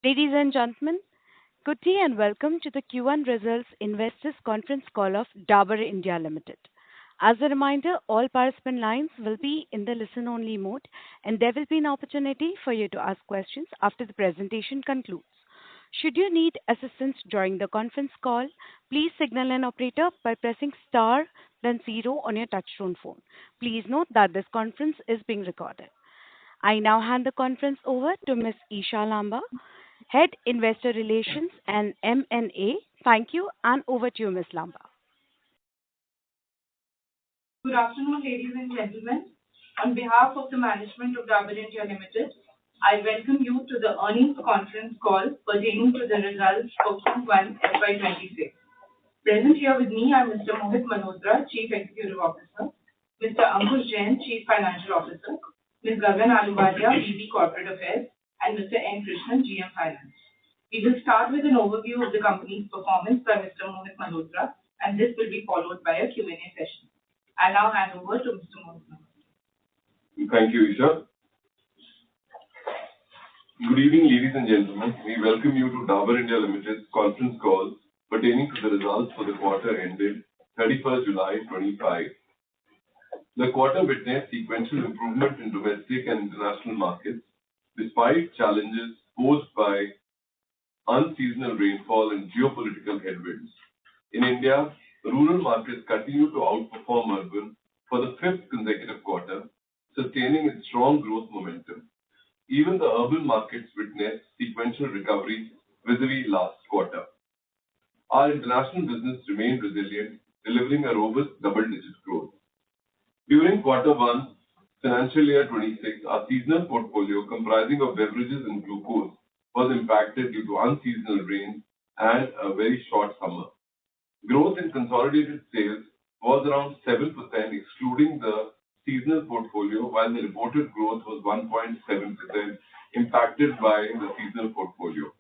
Ladies and gentlemen, good day and welcome to the Q1 Results Investors Conference Call of Dabur India Limited. As a reminder, all participant lines will be in the listen-only mode, and there will be an opportunity for you to ask questions after the presentation concludes. Should you need assistance during the conference call, please signal an operator by pressing star then zero on your touchtone phone. Please note that this conference is being recorded. I now hand the conference over to Ms. Isha Lamba, Head Investor Relations and M&A. Thank you, and over to you, Ms. Lamba. Good afternoon, ladies and gentlemen. On behalf of the management of Dabur India Limited, I welcome you to the earnings conference call pertaining to the results of Q1 FY26. Present here with me are Mr. Mohit Malhotra, Chief Executive Officer, Mr. Ankush Jain, Chief Financial Officer, Ms. Gagan Ahluwalia, VP Corporate Affairs, and Mr. N. Krishnan, GM Finance. We will start with an overview of the company's performance by Mr. Mohit Malhotra, and this will be followed by a Q&A session. I now hand over to Mr. Mohit Malhotra. Thank you, Isha. Good evening, ladies and gentlemen. We welcome you to Dabur India Limited's conference call pertaining to the results for the quarter ended 31st July 25. The quarter witnessed sequential improvement in domestic and international markets despite challenges posed by unseasonal rainfall and geopolitical headwinds. In India, rural markets continue to outperform urban for the fifth consecutive quarter, sustaining its strong growth momentum. Even the urban markets witnessed sequential recovery vis-a-vis last quarter. Our international business remained resilient, delivering a robust double-digit growth. During quarter 1, financial year 26, our seasonal portfolio comprising of beverages and glucose was impacted due to unseasonal rain and a very short summer. Growth in consolidated sales was around 7% excluding the seasonal portfolio, while the reported growth was 1.7% impacted by the seasonal portfolio.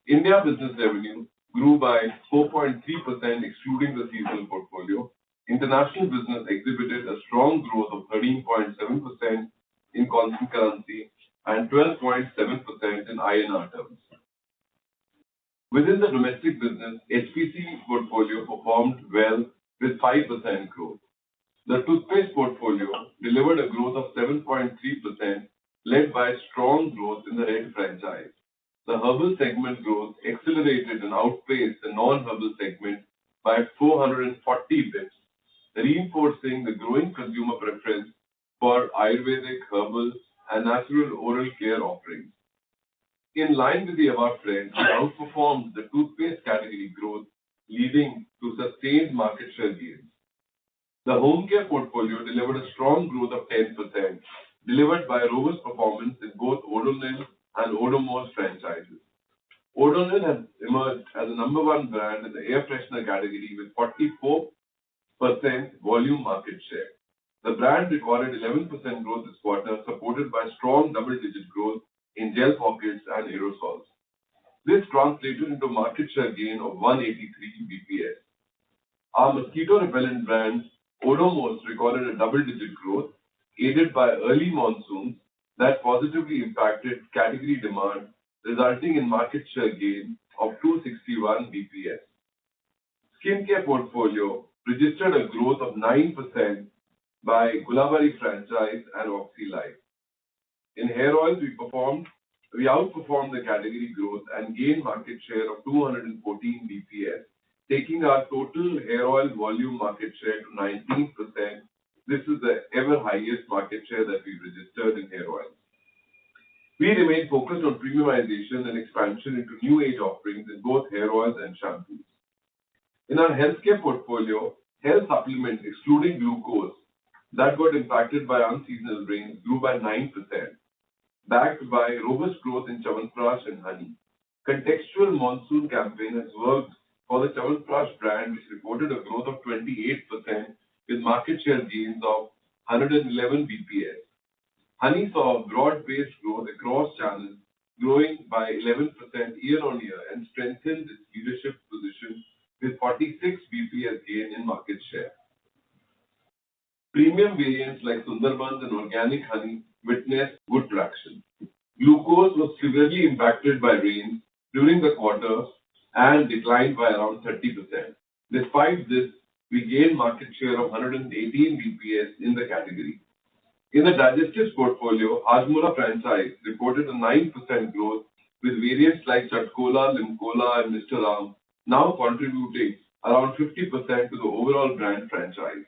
India business revenue grew by 4.3% excluding the seasonal portfolio. International business exhibited a strong growth of 13.7% in constant currency and 12.7% in INR terms. Within the domestic business, HPC portfolio performed well with 5% growth. The toothpaste portfolio delivered a growth of 7.3%, led by strong growth in the Red franchise. The herbal segment growth accelerated and outpaced the non-herbal segment by 440 bps, reinforcing the growing consumer preference for Ayurvedic, herbal, and natural oral care offerings. In line with the above trend, we outperformed the toothpaste category growth, leading to sustained market share gains. The home care portfolio delivered a strong growth of 10%, delivered by a robust performance in both Odonil and Odomos franchises. Odonil has emerged as the number one brand in the air freshener category with 44% volume market share. The brand recorded 11% growth this quarter, supported by strong double-digit growth in gel pockets and aerosols. This translated into market share gain of 183 bps. Our mosquito repellent brand, Odomos, recorded a double-digit growth, aided by early monsoons that positively impacted category demand, resulting in market share gain of 261 bps. Skincare portfolio registered a growth of 9% by Gulabari franchise and Oxylife. In hair oils, we outperformed the category growth and gained market share of 214 bps, taking our total hair oil volume market share to 19%. This is the ever highest market share that we've registered in hair oils. We remain focused on premiumization and expansion into new age offerings in both hair oils and shampoos. In our healthcare portfolio, health supplements excluding glucose that got impacted by unseasonal rains grew by 9%, backed by robust growth in Chyawanprash and honey. Contextual monsoon campaign has worked for the Chyawanprash brand, which reported a growth of 28% with market share gains of 111 bps. Honey saw broad-based growth across channels, growing by 11% year-on-year and strengthened its leadership position with 46 bps gain in market share. Premium variants like Sundarbans and organic honey witnessed good traction. Glucose was severely impacted by rains during the quarter and declined by around 30%. Despite this, we gained market share of 118 BPS in the category. In the digestives portfolio, Hajmola franchise reported a 9% growth, with variants like Chatcola, Limcola, and Mr. Ram now contributing around 50% to the overall brand franchise.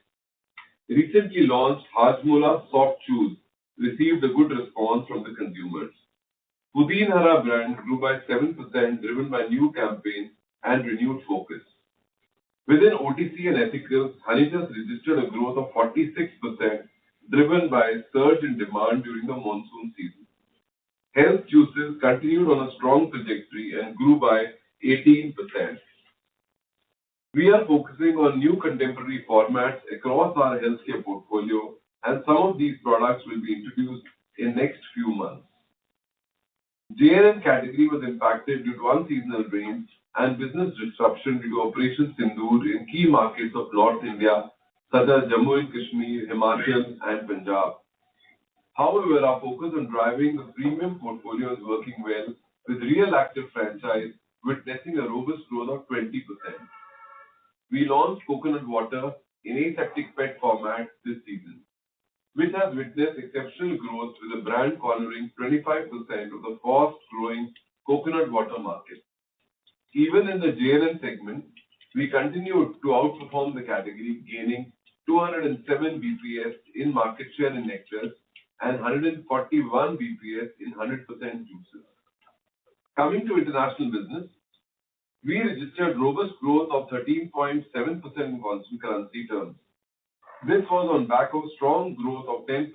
Recently launched Hajmola Soft Chews received a good response from the consumers. Pudin Hara brand grew by 7%, driven by new campaigns and renewed focus. Within OTC and ethicals, Honitus registered a growth of 46%, driven by a surge in demand during the monsoon season. Health juices continued on a strong trajectory and grew by 18%. We are focusing on new contemporary formats across our healthcare portfolio, and some of these products will be introduced in next few months. JNN category was impacted due to unseasonal rains and business disruption due to Operation Sindoor in key markets of North India, such as Jammu and Kashmir, Himachal, and Punjab. However, our focus on driving the premium portfolio is working well, with Real Active franchise witnessing a robust growth of 20%. We launched coconut water in aseptic PET format this season, which has witnessed exceptional growth, with the brand cornering 25% of the fast-growing coconut water market. Even in the JNN segment, we continued to outperform the category, gaining 207 BPS in market share in nectars and 141 BPS in 100% juices. Coming to international business, we registered robust growth of 13.7% in constant currency terms. This was on back of strong growth of 10%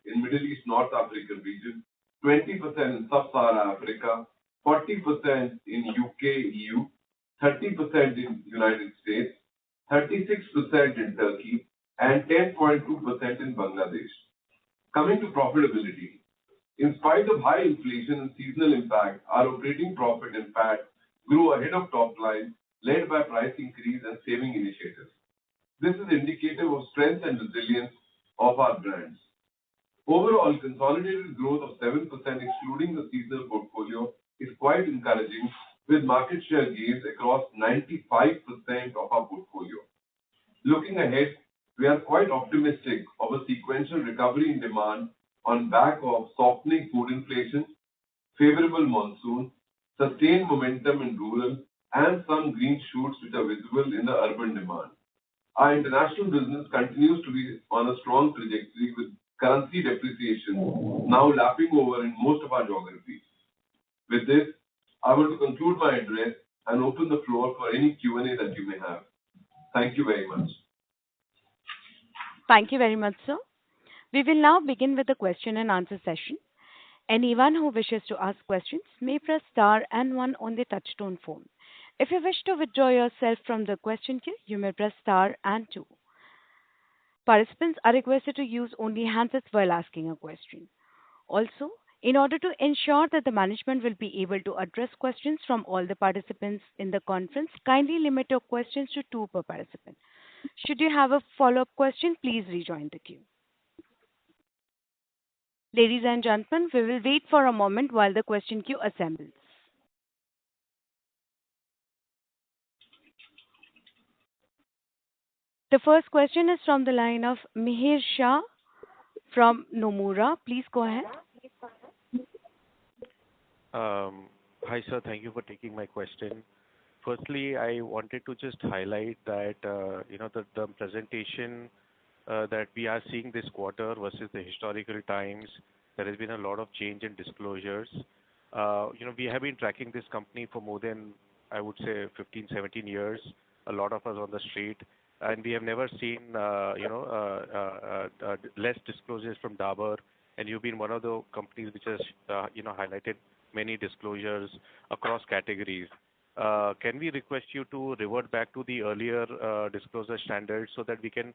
in Middle East North African region, 20% in Sub-Saharan Africa, 40% in UK, EU, 30% in United States, 36% in Turkey, and 10.2% in Bangladesh. Coming to profitability, in spite of high inflation and seasonal impact, our operating profit and PAT grew ahead of top line, led by price increase and saving initiatives. This is indicative of strength and resilience of our brands. Overall, consolidated growth of 7% excluding the seasonal portfolio is quite encouraging, with market share gains across 95% of our portfolio. Looking ahead, we are quite optimistic of a sequential recovery in demand on back of softening food inflation, favorable monsoon, sustained momentum in rural, and some green shoots which are visible in the urban demand. Our international business continues to be on a strong trajectory, with currency depreciation now lapping over in most of our geographies. With this, I want to conclude my address and open the floor for any Q&A that you may have. Thank you very much. Thank you very much, sir. We will now begin with the question and answer session. Anyone who wishes to ask questions may press star and one on the touchtone phone. If you wish to withdraw yourself from the question queue, you may press star and two. Participants are requested to use only handsets while asking a question. Also, in order to ensure that the management will be able to address questions from all the participants in the conference, kindly limit your questions to two per participant. Should you have a follow-up question, please rejoin the queue. Ladies and gentlemen, we will wait for a moment while the question queue assembles. The first question is from the line of Mihir Shah from Nomura. Please go ahead. Hi, sir. Thank you for taking my question. Firstly, I wanted to just highlight that the presentation that we are seeing this quarter versus the historical times, there has been a lot of change in disclosures. We have been tracking this company for more than, I would say, 15, 17 years, a lot of us on the street, and we have never seen, less disclosures from Dabur, and you've been one of the companies which has, highlighted many disclosures across categories. Can we request you to revert back to the earlier disclosure standards so that we can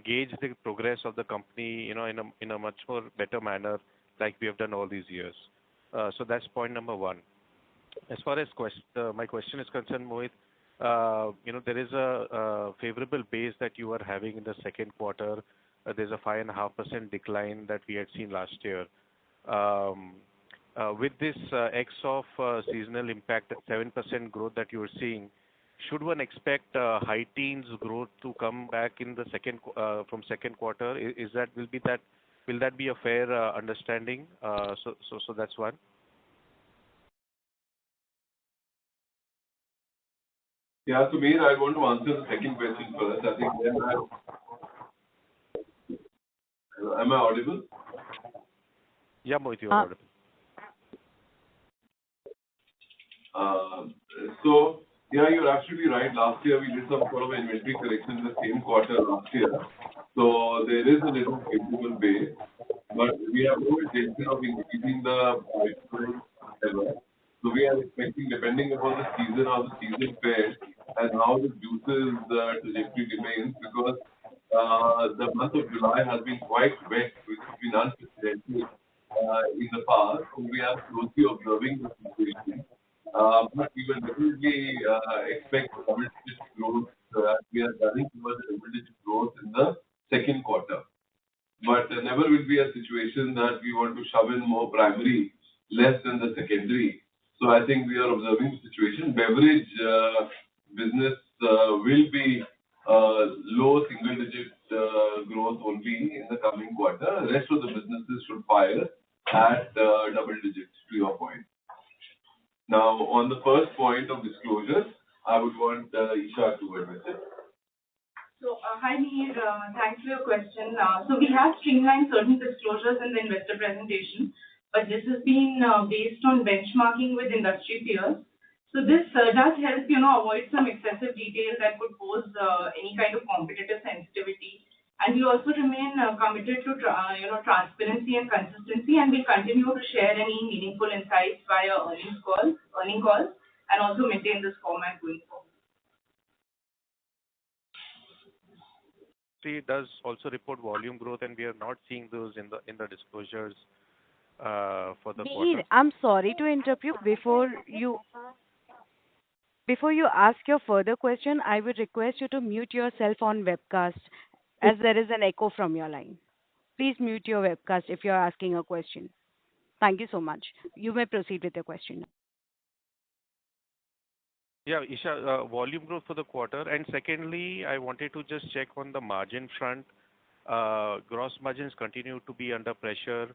gauge the progress of the company, in a much more better manner, like we have done all these years? So that's point number one. As far as my question is concerned, Mohit, there is a favorable base that you are having in the second quarter. There's a 5.5% decline that we had seen last year. With this X of seasonal impact at 7% growth that you are seeing, should one expect high teens growth to come back in the from second quarter? Will that be a fair understanding? So that's one. Yeah, so Mir, I want to answer the second question first. I think am I audible? Yeah, Mohit, you are audible. So yeah, you're absolutely right. Last year we did some sort of inventory correction in the same quarter last year. So there is a little favorable base, but we have no intention of increasing the price ever. So we are expecting, depending upon the season, how the season fares and how the juices trajectory remains, because the month of July has been quite wet, which has been unprecedented in the past. So we are closely observing the situation. But we will definitely expect double-digit growth as we are running towards double-digit growth in the second quarter. But never will be a situation that we want to shove in more primary, less than the secondary. So I think we are observing the situation. Beverage business will be low single-digit growth only in the coming quarter. The rest of the businesses should fire at double digits, to your point. Now, on the first point of disclosure, I would want Isha to address it. So, hi Mir, thanks for your question. So we have streamlined certain disclosures in the investor presentation, but this has been based on benchmarking with industry peers. So this does help, avoid some excessive detail that could pose any kind of competitive sensitivity. And we also remain committed to, transparency and consistency, and we'll continue to share any meaningful insights via earnings calls, and also maintain this format going forward. It does also report volume growth, and we are not seeing those in the disclosures for the quarter. I'm sorry to interrupt you. Before you ask your further question, I would request you to mute yourself on webcast, as there is an echo from your line. Please mute your webcast if you are asking a question. Thank you so much. You may proceed with your question. Yeah, Isha, volume growth for the quarter. And secondly, I wanted to just check on the margin front. Gross margins continue to be under pressure.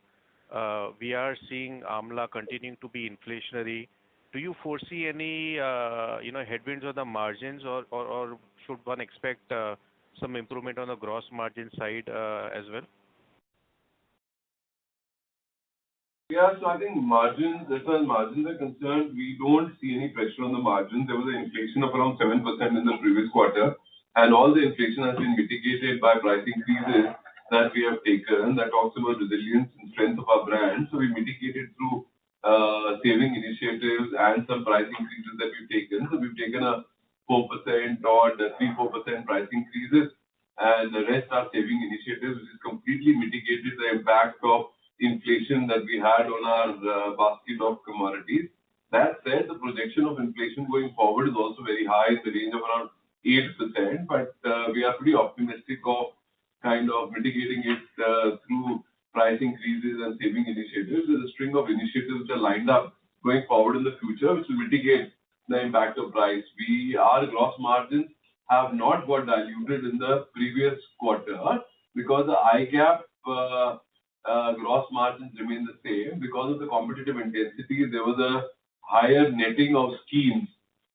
We are seeing Amla continuing to be inflationary. Do you foresee any, headwinds on the margins, or should one expect some improvement on the gross margin side as well? Yeah, so I think margins, as far as margins are concerned, we don't see any pressure on the margins. There was an inflation of around 7% in the previous quarter, and all the inflation has been mitigated by price increases that we have taken. That talks about resilience and strength of our brand. So we mitigated through saving initiatives and some price increases that we've taken. So we've taken a 4% or 3-4% price increases, and the rest are saving initiatives, which has completely mitigated the impact of inflation that we had on our basket of commodities. That said, the projection of inflation going forward is also very high, in the range of around 8%, but we are pretty optimistic of kind of mitigating it through price increases and saving initiatives. There's a string of initiatives that are lined up going forward in the future, which will mitigate the impact of price. Our gross margins have not got diluted in the previous quarter because the ICAP gross margins remain the same. Because of the competitive intensity, there was a higher netting of schemes,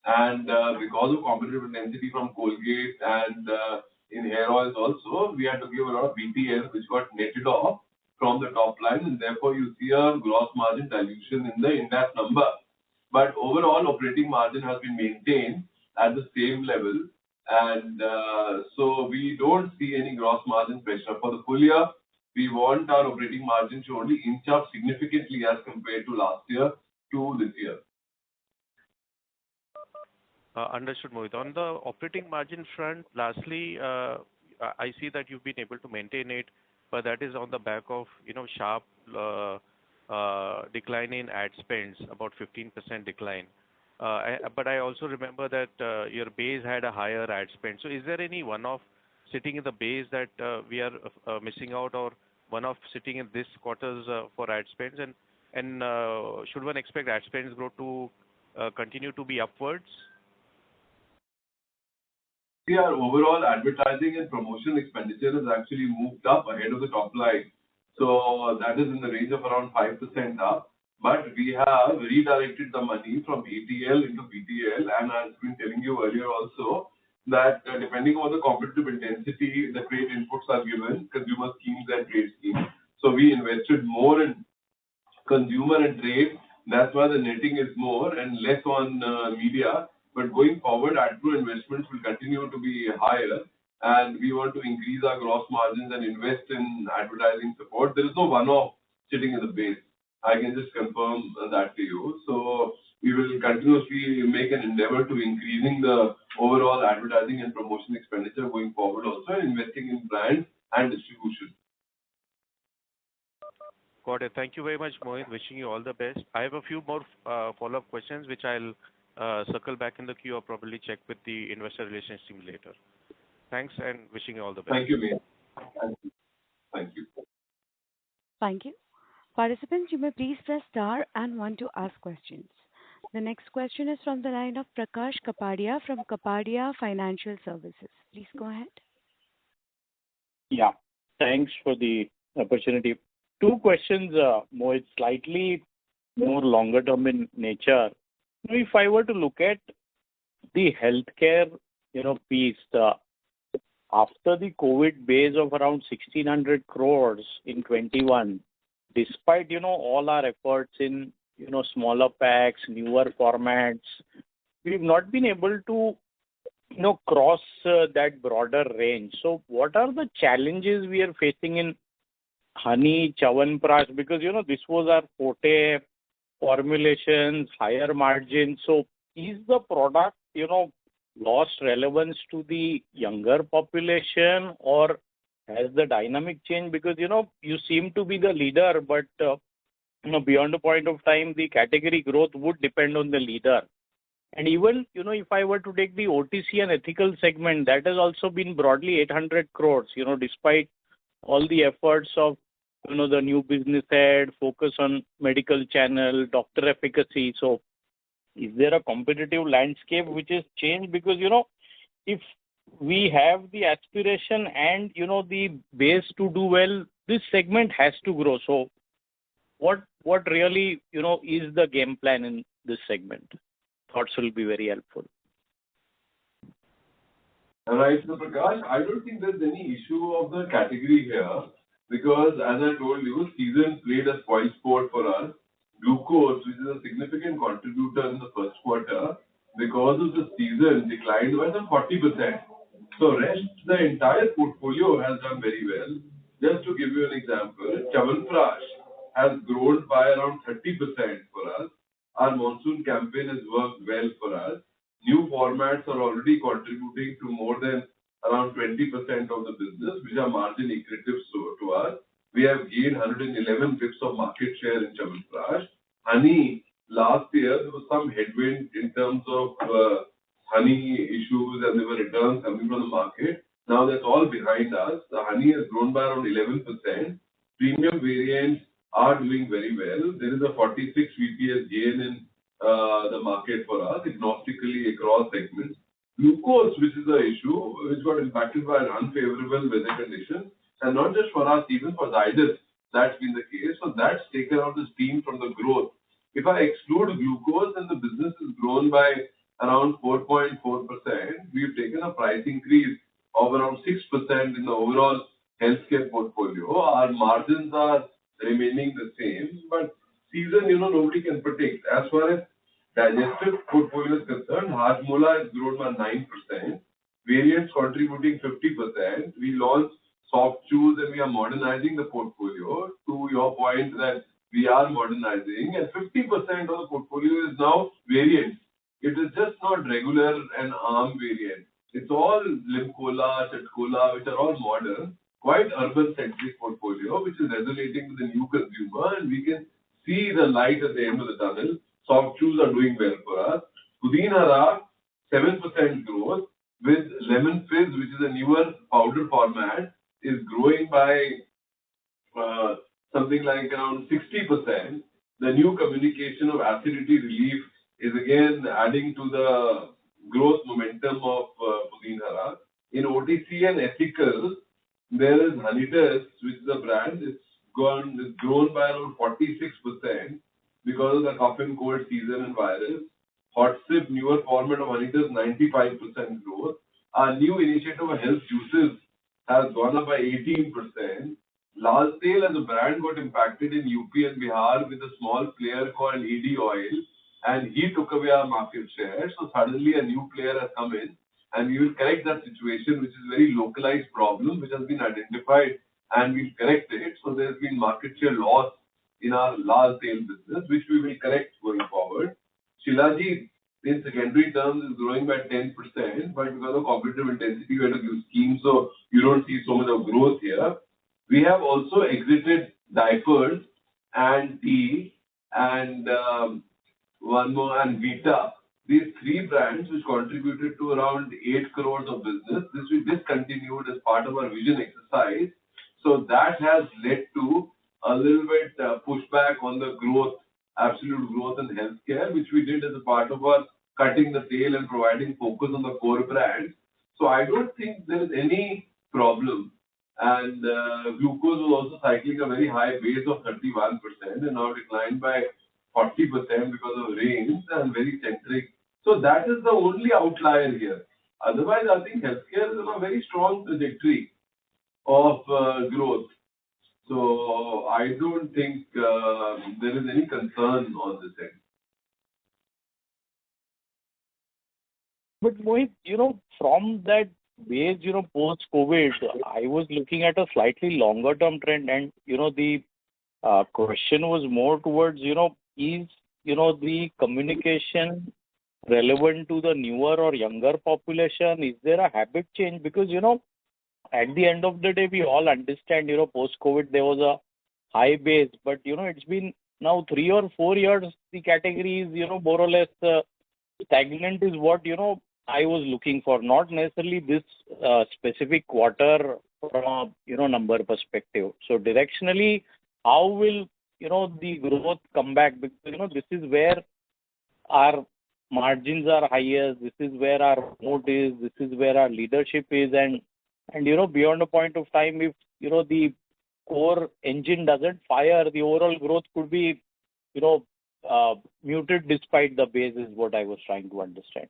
and because of competitive intensity from Colgate and in hair oils also, we had to give a lot of BTS, which got netted off from the top line, and therefore you see a gross margin dilution in the index number. But overall, operating margin has been maintained at the same level, and so we don't see any gross margin pressure. For the full year, we want our operating margin to only inch up significantly as compared to last year to this year. Understood, Mohit. On the operating margin front, lastly, I see that you've been able to maintain it, but that is on the back of sharp decline in ad spends, about 15% decline. But I also remember that your base had a higher ad spend. So is there any one-off sitting in the base that we are missing out, or one-off sitting in this quarter's for ad spends? And And should one expect ad spends growth to continue to be upwards? See, our overall advertising and promotion expenditure has actually moved up ahead of the top line. So that is in the range of around 5% up. But we have redirected the money from ATL into BTL, and I've been telling you earlier also that depending on the competitive intensity, the trade inputs are given, consumer schemes and trade schemes. So we invested more in consumer and trade. That's why the netting is more and less on media. But going forward, ad pro investments will continue to be higher, and we want to increase our gross margins and invest in advertising support. There is no one-off sitting in the base. I can just confirm that to you. So we will continuously make an endeavor to increasing the overall advertising and promotion expenditure going forward also, and investing in brand and distribution. Got it. Thank you very much, Mohit. Wishing you all the best. I have a few more follow-up questions, which I'll circle back in the queue or probably check with the investor relations team later. Thanks, and wishing you all the best. Thank you, Mia. Thank you. Thank you. Participants, you may please press star and one to ask questions. The next question is from the line of Prakash Kapadia from Kapadia Financial Services. Please go ahead. Yeah, thanks for the opportunity. Two questions, Mohit, slightly more longer term in nature. If I were to look at the healthcare, piece, after the COVID base of around 1,600 crores in 21, despite, all our efforts in, smaller packs, newer formats, we've not been able to, cross that broader range. So what are the challenges we are facing in honey, Chyawanprash? Because, this was our forte, formulations, higher margins. So is the product, lost relevance to the younger population, or has the dynamic changed? Because, you seem to be the leader, but, beyond a point of time, the category growth would depend on the leader. And even, if I were to take the OTC and ethical segment, that has also been broadly 800 crores, despite all the efforts of, the new business head, focus on medical channel, doctor efficacy. So is there a competitive landscape which has changed? Because, if we have the aspiration and, the base to do well, this segment has to grow. So what really, is the game plan in this segment? Thoughts will be very helpful. All right, so Prakash, I don't think there's any issue of the category here, because as I told you, season played a spoil sport for us. Glucose, which is a significant contributor in the first quarter, because of the season, declined by some 40%. So the entire portfolio has done very well. Just to give you an example, Chyawanprash has grown by around 30% for us. Our monsoon campaign has worked well for us. New formats are already contributing to more than around 20% of the business, which are margin accretive to us. We have gained 111 bits of market share in Chyawanprash. Honey, last year there was some headwind in terms of honey issues, and there were returns coming from the market. Now that's all behind us. The honey has grown by around 11%. Premium variants are doing very well. There is a 46 VPS gain in the market for us, agnostically across segments. Glucose, which is the issue, which got impacted by an unfavorable weather condition, and not just for us, even for Zydus, that's been the case. So that's taken out the steam from the growth. If I exclude glucose, then the business has grown by around 4.4%. We've taken a price increase of around 6% in the overall healthcare portfolio. Our margins are remaining the same, but season, nobody can predict. As far as digestive portfolio is concerned, Hajmola has grown by 9%, variants contributing 50%. We launched soft chews and we are modernizing the portfolio. To your point that we are modernizing, and 50% of the portfolio is now variants. It is just not regular and arm variant. It's all Limcola, Chatcola, which are all modern, quite urban-centric portfolio, which is resonating with the new consumer, and we can see the light at the end of the tunnel. Soft chews are doing well for us. Pudina Hara, 7% growth, with Lemon Fizz, which is a newer powder format, is growing by something like around 60%. The new communication of acidity relief is again adding to the growth momentum of Pudin Hara. In OTC and ethical, there is Honitus, which is a brand. It's grown by around 46% because of the cough and cold season and virus. Hot sip, newer format of Honitus, 95% growth. Our new initiative of health juices has gone up by 18%. Lal Tail as a brand got impacted in UP and Bihar with a small player called AD Oil, and he took away our market share. So suddenly a new player has come in, and we will correct that situation, which is a very localized problem, which has been identified, and we'll correct it. So there's been market share loss in our Lal Tail business, which we will correct going forward. Shilajit, in secondary terms, is growing by 10%, but because of competitive intensity, we had to give schemes, so you don't see so much of growth here. We have also exited diapers and tea and one more and Vita. These three brands which contributed to around 8 crores of business. This we discontinued as part of our vision exercise. So that has led to a little bit pushback on the growth, absolute growth in healthcare, which we did as a part of our cutting the tail and providing focus on the core brands. So I don't think there is any problem. And glucose was also cycling a very high base of 31% and now declined by 40% because of rains and very centric. So that is the only outlier here. Otherwise, I think healthcare is on a very strong trajectory of growth. So I don't think there is any concern on this end. But Mohit, from that base, post-COVID, I was looking at a slightly longer term trend, and the question was more towards is the communication relevant to the newer or younger population? Is there a habit change? Because at the end of the day, we all understand post-COVID there was a high base, but it's been now 3 or 4 years the category is more or less stagnant is what I was looking for, not necessarily this specific quarter from a number perspective. So directionally, how will the growth come back? Because this is where our margins are highest, this is where our moat is, this is where our leadership is, and beyond a point of time, if the core engine doesn't fire, the overall growth could be muted despite the base is what I was trying to understand.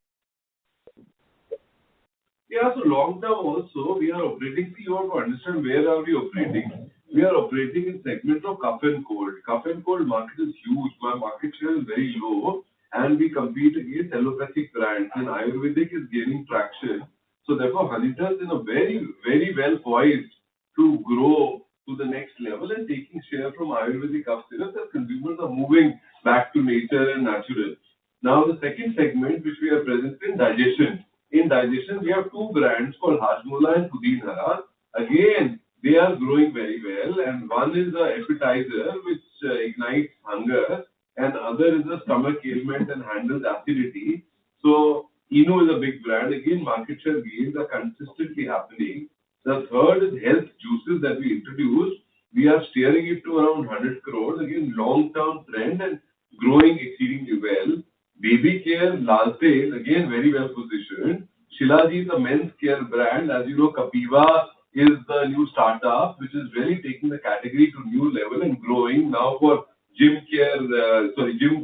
Yeah, so long term also, we are operating, you have to understand where are we operating. We are operating in segment of cough and cold. Cough and cold market is huge. My market share is very low, and we compete against allopathic brands, and Ayurvedic is gaining traction. So therefore, Honitus is in a very, very well poised to grow to the next level and taking share from Ayurvedic cough syrups as consumers are moving back to nature and natural. Now, the second segment, which we are present in, digestion. In digestion, we have two brands called Hajmola and Pudin Hara. Again, they are growing very well, and one is an appetizer which ignites hunger, and other is a stomach ailment and handles acidity. So, Eno is a big brand. Again, market share gains are consistently happening. The third is health juices that we introduced. We are steering it to around 100 crores. Again, long-term trend and growing exceedingly well. Baby care, Lal Tail, again, very well positioned. Shilajit is a men's care brand. As you know, Kapiva is the new startup, which is really taking the category to new level and growing now for gym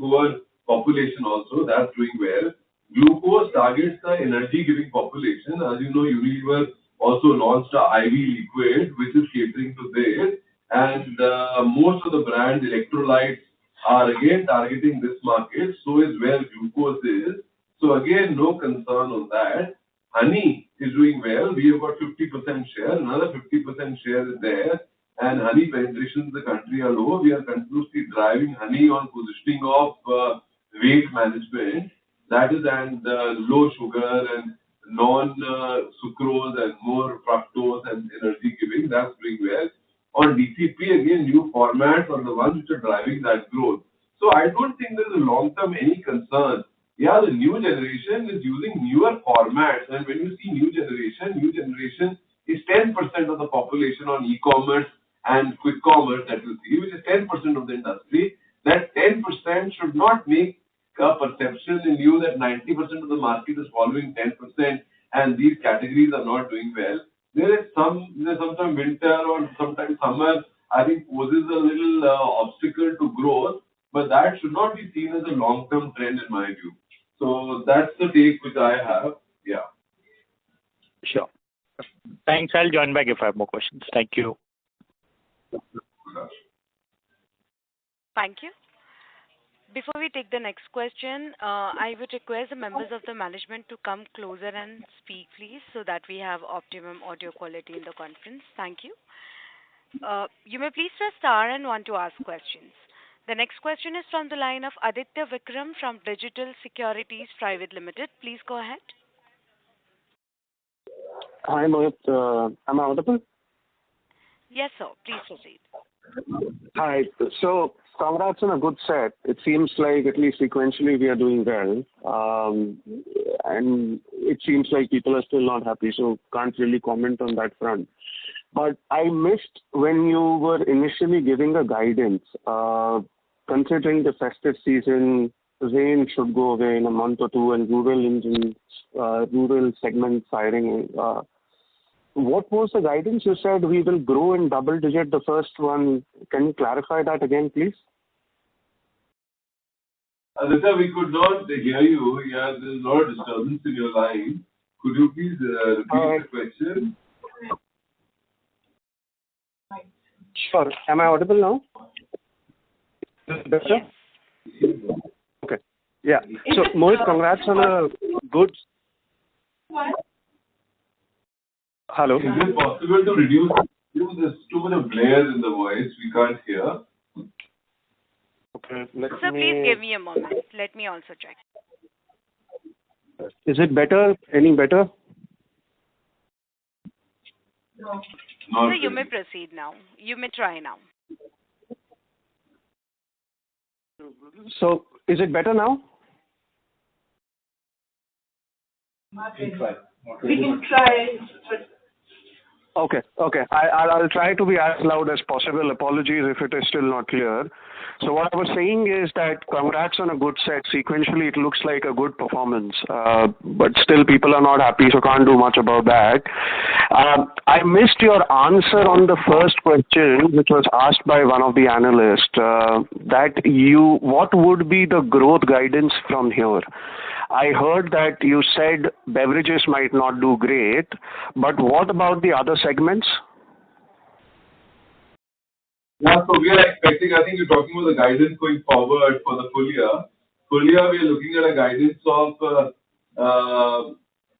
goer population also. That's doing well. Glucose targets the energy-giving population. As you know, Unilever also launched a IV liquid, which is catering to this. And most of the brands, electrolytes, are again targeting this market. So is where glucose is. So again, no concern on that. Honey is doing well. We have got 50% share. Another 50% share is there. And honey penetrations in the country are low. We are continuously driving honey on positioning of weight management. That is, and low sugar and non-sucrose and more fructose and energy giving. That's doing well. On DCP, again, new formats are the ones which are driving that growth. So I don't think there is a long-term any concern. Yeah, the new generation is using newer formats. And when you see new generation is 10% of the population on e-commerce and quick commerce that you see, which is 10% of the industry. that 10% should not make a perception in you that 90% of the market is following 10% and these categories are not doing well. There's sometimes winter or sometimes summer, I think poses a little obstacle to growth, but that should not be seen as a long-term trend in my view. So that's the take which I have. Yeah. Sure. Thanks. I'll join back if I have more questions. Thank you. Thank you. Before we take the next question, I would request the members of the management to come closer and speak, please, so that we have optimum audio quality in the conference. Thank you. You may please press star and one to ask questions. The next question is from the line of Aditya Vikram from Digital Securities Private Limited. Please go ahead. Hi, Mohit. Am I audible? Yes, sir. Please proceed. Hi. So, congrats on a good set. It seems like at least sequentially we are doing well. And it seems like people are still not happy, so can't really comment on that front. But I missed when you were initially giving a guidance, considering the festive season, rain should go away in a month or two, and rural segment firing. What was the guidance? You said we will grow in double digit, the first one. Can you clarify that again, please? Aditya, we could not hear you. Yeah, there's a lot of disturbance in your line. Could you please repeat the question? Sure. Am I audible now? Better? Okay. Yeah. So, Mohit, congrats on a good... Hello? Is it possible to reduce? There's too much of blare in the voice. We can't hear. Okay. Sir, please give me a moment. Let me also check. Is it better? Any better? Not Sir, you really. may proceed now. You may try now. So, is it better now? We can try. Okay. I'll try to be as loud as possible. Apologies if it is still not clear. So what I was saying is that congrats on a good set. Sequentially, it looks like a good performance. But still people are not happy, so can't do much about that. I missed your answer on the first question, which was asked by one of the analysts, what would be the growth guidance from here? I heard that you said beverages might not do great, but what about the other segments? Yeah, so we are expecting, I think you're talking about the guidance going forward for the full year. Full year, we are looking at a guidance of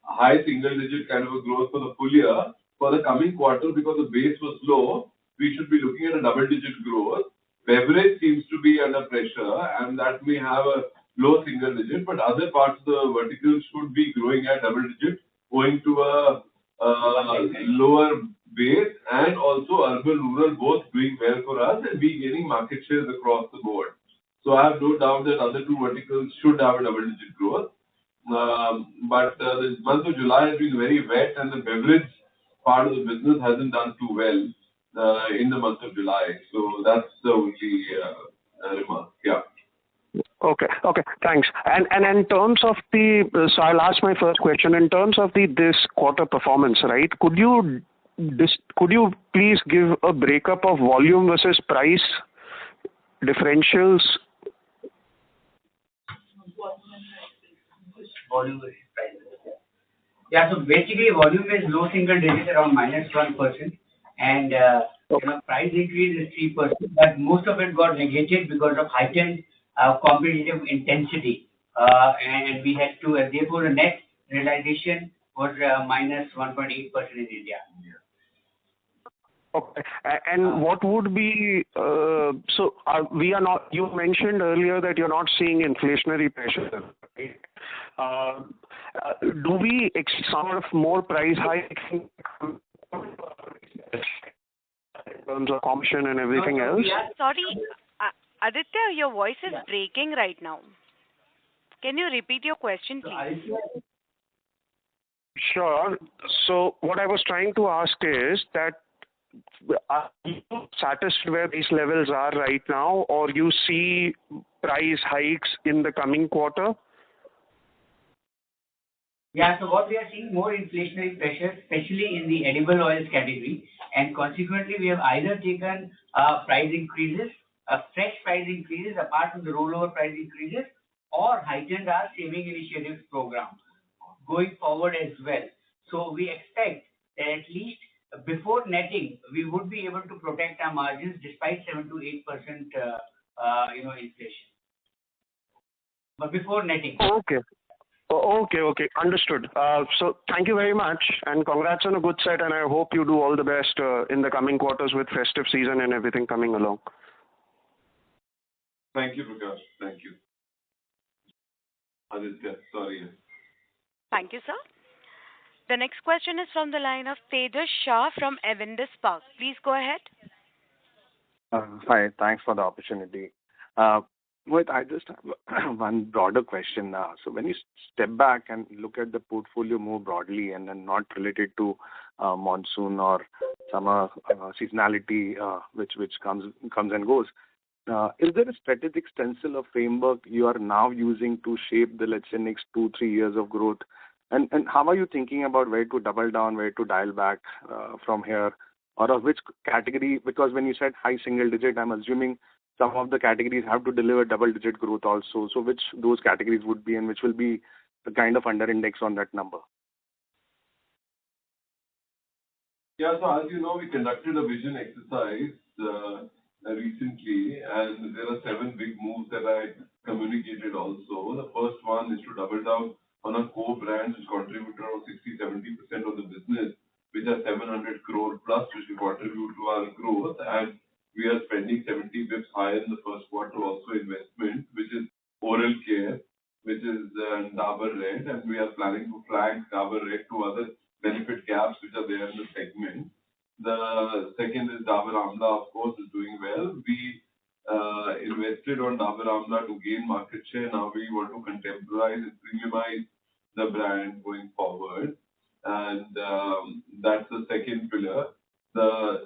high single digit kind of a growth for the full year. For the coming quarter, because the base was low, we should be looking at a double digit growth. Beverage seems to be under pressure, and that may have a low single digit, but other parts of the vertical should be growing at double digit, owing to a lower base and also urban-rural both doing well for us and we gaining market shares across the board. So I have no doubt that other two verticals should have a double-digit growth. But the month of July has been very wet and the beverage part of the business hasn't done too well in the month of July. So that's the only remark. Yeah. Okay, thanks. And in terms of so I'll ask my first question. In terms of this quarter performance, right? Could you please give a breakup of volume versus price differentials? Volume versus price. Yeah, so basically volume is low single digit, around -1%, and price increase is 3%, but most of it got negated because of heightened competitive intensity, and we had to, therefore the net realization was -1.8% in India. Okay. And what would be, we are not, you mentioned earlier that you're not seeing inflationary pressure, right? Do we sort of more price hikes in terms of competition and everything else? Sorry, Aditya, your voice is breaking right now. Can you repeat your question, please? Sure. So what I was trying to ask is that are you satisfied where these levels are right now, or you see price hikes in the coming quarter? Yeah, so what we are seeing more inflationary pressure, especially in the edible oils category, and consequently we have either taken price increases, fresh price increases apart from the rollover price increases, or heightened our saving initiatives program going forward as well. So we expect that at least before netting, we would be able to protect our margins despite 7 to 8% inflation. But before netting. Okay. Okay. Understood. So thank you very much, and congrats on a good set, and I hope you do all the best in the coming quarters with festive season and everything coming along. Thank you, Prakash. Thank you. Aditya, sorry. Thank you, sir. The next question is from the line of Tejas Shah from Avendus Spark. Please go ahead. Hi, thanks for the opportunity. Mohit, I just have one broader question. So when you step back and look at the portfolio more broadly and then not related to monsoon or summer seasonality, which comes and goes, is there a strategic stencil or framework you are now using to shape the, let's say, next 2-3 years of growth? And how are you thinking about where to double down, where to dial back from here, or of which category? Because when you said high single digit, I'm assuming some of the categories have to deliver double digit growth also. So which those categories would be and which will be the kind of under index on that number? Yeah, so as you know, we conducted a vision exercise recently, and there are 7 big moves that I communicated also. The first one is to double down on our core brands, which contribute around 60-70% of the business, which are 700 crore plus, which will contribute to our growth. And we are spending 70 bps higher in the first quarter also investment, which is oral care, which is Dabur Red, and we are planning to flag Dabur Red to other benefit gaps which are there in the segment. The second is Dabur Amla, of course, is doing well. We invested on Dabur Amla to gain market share. Now we want to contemporize and premiumize the brand going forward. And that's the second pillar. The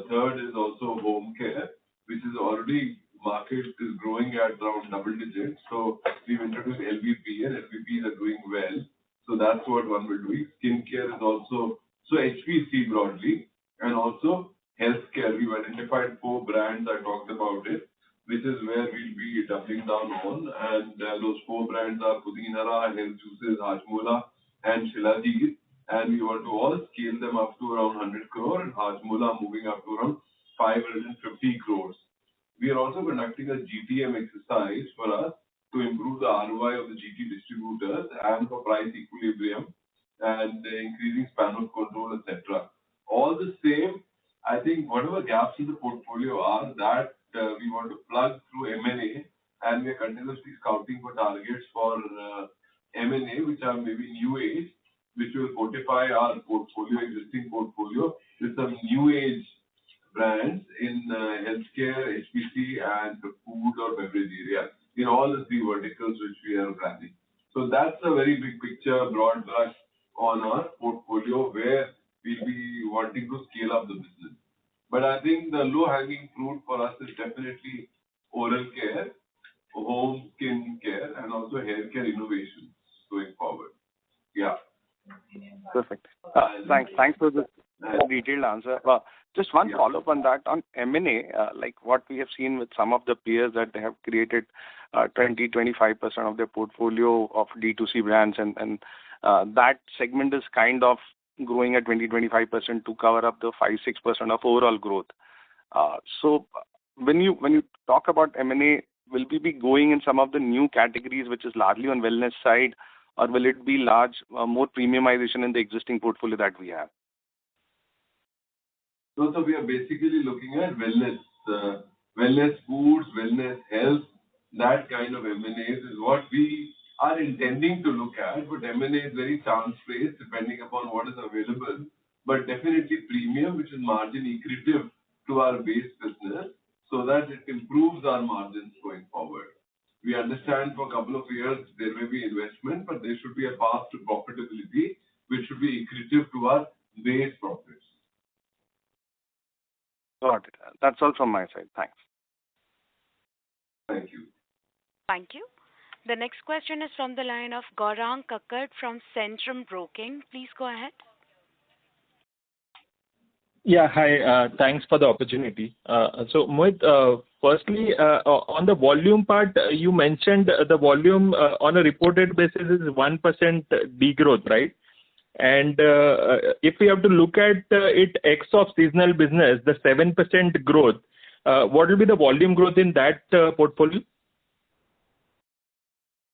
third is also home care, which is already market is growing at around double digits. So we've introduced LVP, and LVPs are doing well. So that's what one will do. Skincare is also, so HPC broadly, and also healthcare. We've identified 4 brands, I talked about it, which is where we'll be doubling down on. And those 4 brands are Pudin Hara, Health Juices, Hajmola, and Shilajit. And we want to all scale them up to around 100 crore, and Hajmola moving up to around 550 crores. We are also conducting a GTM exercise for us to improve the ROI of the GT distributors and for price equilibrium and increasing span of control, etc. All the same, I think whatever gaps in the portfolio are, that we want to plug through M&A, and we are continuously scouting for targets for M&A, which are maybe new age, which will fortify our portfolio, existing portfolio, with some new age brands in healthcare, HPC, and the food or beverage area, in all the 3 verticals which we are planning. So that's a very big picture, broad brush on our portfolio where we'll be wanting to scale up the business. But I think the low-hanging fruit for us is definitely oral care, home skin care, and also hair care innovations going forward. Yeah. Perfect. Thanks for the detailed answer. Just one follow-up on that. On M&A, like what we have seen with some of the peers that they have created 20-25% of their portfolio of D2C brands, and that segment is kind of growing at 20-25% to cover up the 5-6% of overall growth. So when you talk about M&A, will we be going in some of the new categories, which is largely on wellness side, or will it be more premiumization in the existing portfolio that we have? So we are basically looking at wellness foods, wellness health, that kind of M&As is what we are intending to look at. But M&A is very chance-based, depending upon what is available. But definitely premium, which is margin accretive to our base business, so that it improves our margins going forward. We understand for a couple of years there may be investment, but there should be a path to profitability, which should be accretive to our base profits. That's all from my side. Thanks. Thank you. Thank you. The next question is from the line of Gaurang Kakkad from Centrum Broking. Please go ahead. Yeah, hi. Thanks for the opportunity. So, Mohit, firstly, on the volume part, you mentioned the volume on a reported basis is 1% degrowth, right? And if we have to look at it ex of seasonal business, the 7% growth, what will be the volume growth in that portfolio?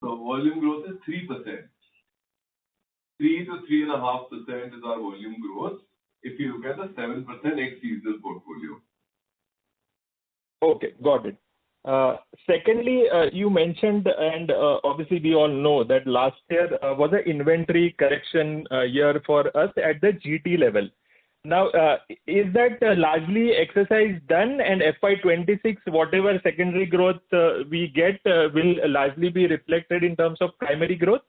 So volume growth is 3%. 3 to 3.5% is our volume growth if you look at the 7% ex-seasonal portfolio. Okay, got it. Secondly, you mentioned, and obviously we all know that last year was an inventory correction year for us at the GT level. Now, is that largely exercise done, and FY26, whatever secondary growth we get will largely be reflected in terms of primary growth?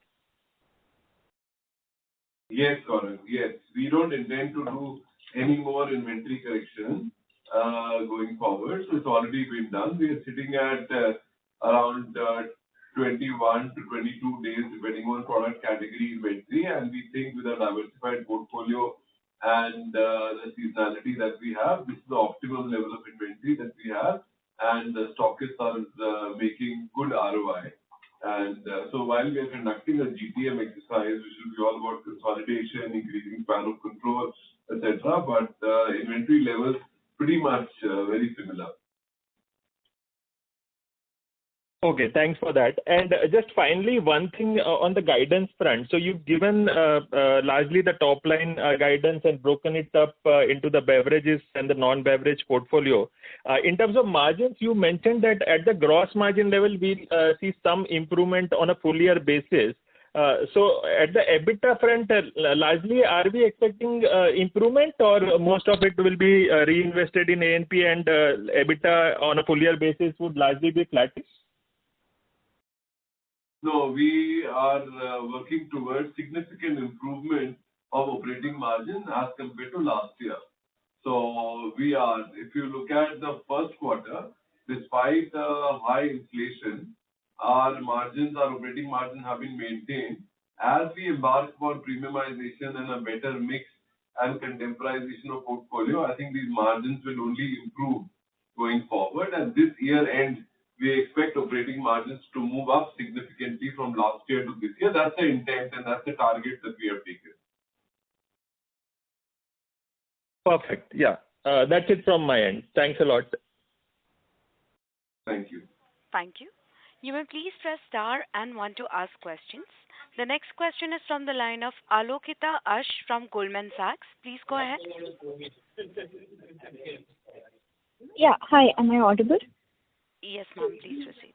Yes, Gaurav. Yes. We don't intend to do any more inventory correction going forward. So it's already been done. We are sitting at around 21 to 22 days, depending on product category inventory. And we think with a diversified portfolio and the seasonality that we have, this is the optimal level of inventory that we have. And the stockists are making good ROI. And so while we are conducting a GTM exercise, which will be all about consolidation, increasing span of control, etc., but inventory levels pretty much very similar. Okay, thanks for that. And just finally, one thing on the guidance front. So you've given largely the top line guidance and broken it up into the beverages and the non-beverage portfolio. In terms of margins, you mentioned that at the gross margin level, we'll see some improvement on a full year basis. So at the EBITDA front, largely, are we expecting improvement, or most of it will be reinvested in A&P and EBITDA on a full year basis would largely be flattish? No, we are working towards significant improvement of operating margin as compared to last year. So we are, if you look at the first quarter, despite high inflation, our margins, our operating margins have been maintained. As we embark upon premiumization and a better mix and contemporization of portfolio, I think these margins will only improve going forward. And this year end, we expect operating margins to move up significantly from last year to this year. That's the intent and that's the target that we have taken. Perfect. Yeah. That's it from my end. Thanks a lot. Thank you. Thank you. You may please press star and one to ask questions. The next question is from the line of Alokita Ash from Goldman Sachs. Please go ahead. Yeah. Hi. Am I audible? Yes, ma'am. Please proceed.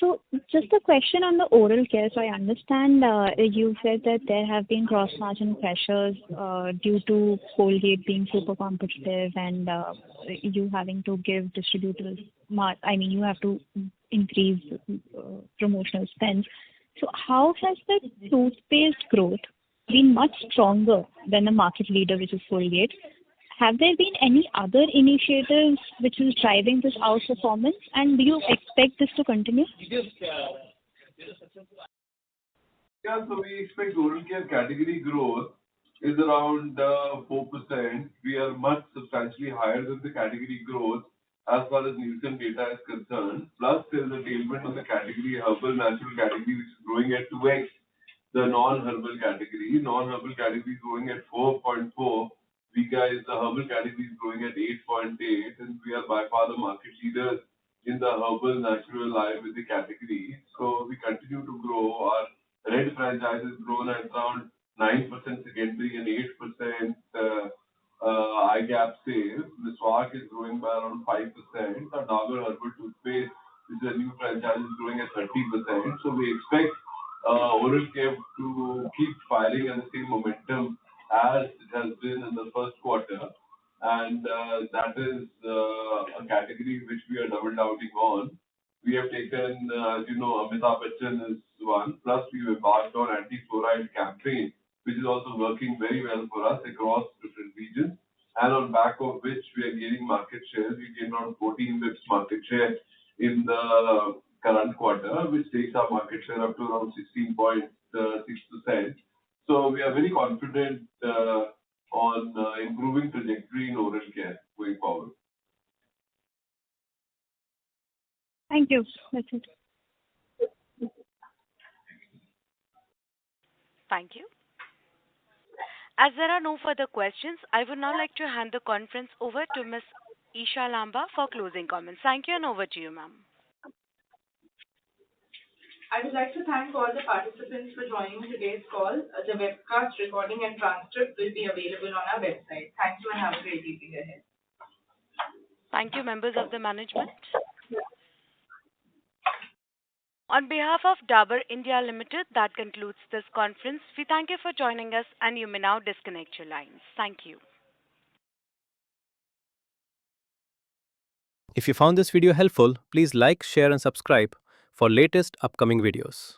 So just a question on the oral care. So I understand you said that there have been gross margin pressures due to Colgate being super competitive and you having to give distributors, you have to increase promotional spends. So how has the toothpaste growth been much stronger than the market leader, which is Colgate? Have there been any other initiatives which is driving this outperformance, and do you expect this to continue? Yeah, so we expect oral care category growth is around 4%. We are much substantially higher than the category growth as far as Nielsen data is concerned. Plus, there is a tailwind on the category, herbal natural category, which is growing at 2x the non-herbal category. Non-herbal category is growing at 4.4. We guys, the herbal category is growing at 8.8, and we are by far the market leaders in the herbal natural Ayurvedic category. So we continue to grow. Our Red franchise has grown at around 9% secondary and 8% eye gap sales. The Swak is growing by around 5%. Our Dabur herbal toothpaste, which is a new franchise, is growing at 30%. So we expect oral care to keep firing at the same momentum as it has been in the first quarter. And that is a category which we are double doubting on. We have taken, as you know, Amitabh Bachchan is one. Plus, we embarked on anti-fluoride campaign, which is also working very well for us across different regions. and on back of which we are gaining market share. We gained around 14 basis market share in the current quarter, which takes our market share up to around 16.6%. So we are very confident on improving trajectory in oral care going forward. Thank you. That's it. Thank you. As there are no further questions, I would now like to hand the conference over to Ms. Isha Lamba for closing comments. Thank you, and over to you, ma'am. I would like to thank all the participants for joining today's call. The webcast recording and transcript will be available on our website. Thank you and have a great evening ahead. Thank you, members of the management. On behalf of Dabur India Limited, that concludes this conference. We thank you for joining us, and you may now disconnect your lines. Thank you. If you found this video helpful, please like, share, and subscribe for latest upcoming videos.